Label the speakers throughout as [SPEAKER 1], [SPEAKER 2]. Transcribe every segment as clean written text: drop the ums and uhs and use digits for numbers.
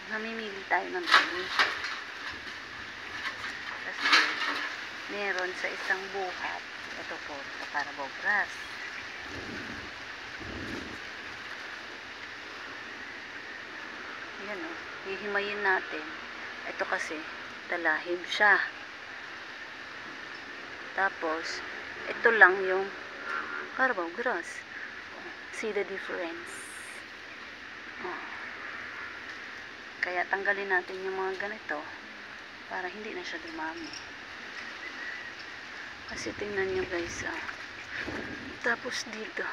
[SPEAKER 1] namimili tayo ng dumi. Kasi meron sa isang buhat, ito po, sa Carabao grass. Yan o, hihimayin natin. Ito kasi talahib siya. Tapos ito lang yung Carabao grass. See the difference? Kaya tanggalin natin yung mga ganito para hindi na siya dumami. Kasi tingnan nyo guys, tapos dito,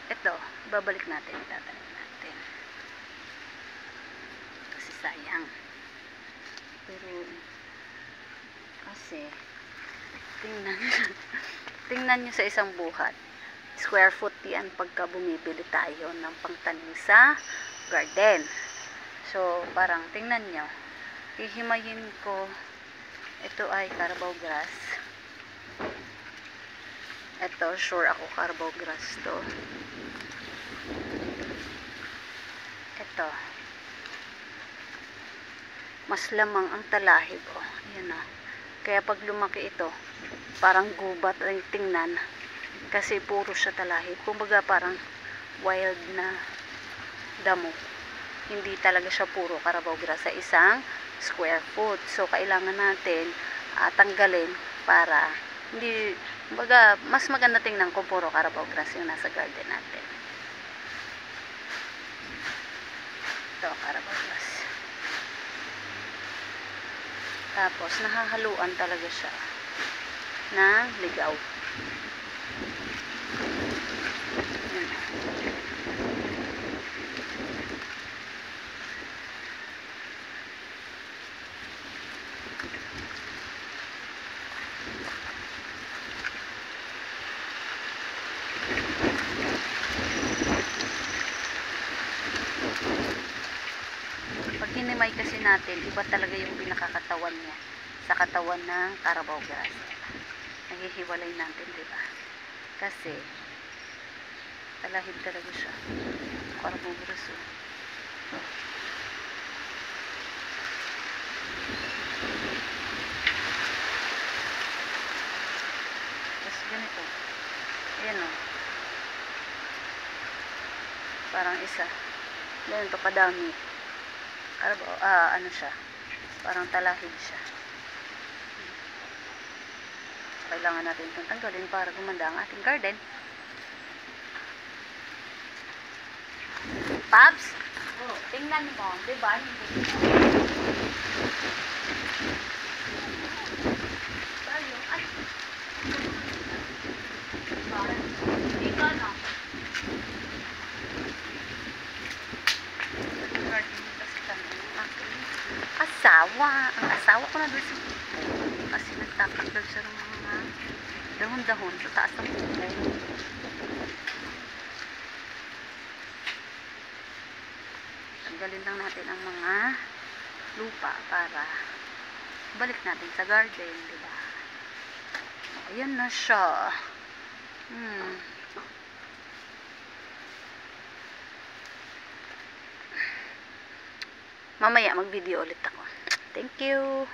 [SPEAKER 1] ito, babalik natin, itatanim natin. Kasi sayang. Pero, kasi, tingnan nyo sa isang buhat. Square foot yan pagka bumibili tayo ng pangtanim sa garden. So, parang tingnan nyo. Hihimayin ko. Ito ay Carabao grass. Ito, sure ako Carabao grass to. Ito. Mas lamang ang talahib. Oh, yan na. Kaya pag lumaki ito, parang gubat ang tingnan. Kasi puro siya talahib. Kumbaga parang wild na damo. Hindi talaga siya puro Carabao grass sa isang square foot. So, kailangan natin tanggalin para hindi, kumbaga, mas maganda tingnan kung puro Carabao grass yung nasa garden natin. Ito, Carabao grass. Tapos, nahahaluan talaga siya ng ligaw. Pag hinimay kasi natin, iba talaga yung pinakakatawan niya sa katawan ng Carabao grass. Naghihiwalay natin, diba? Kasi talahib talaga siya. Carabao grass, oh. Tapos ganito. Ayan, oh. Parang isa. Ganito kadami. Carabao, ano siya? Parang talahib siya. So, kailangan natin itong tanggalin para gumanda ang ating garden. Paps? Oh, tingnan mo. Diba? Tayo. Ay. Dito, no? Ang asawa ko na doon sa buko kasi nagtatanggal siya ng mga dahon-dahon sa taas ng buko. Tanggalin lang natin ang mga lupa para balik natin sa garden, diba? Ayan na siya. Mamaya mag-video ulit ako. Thank you.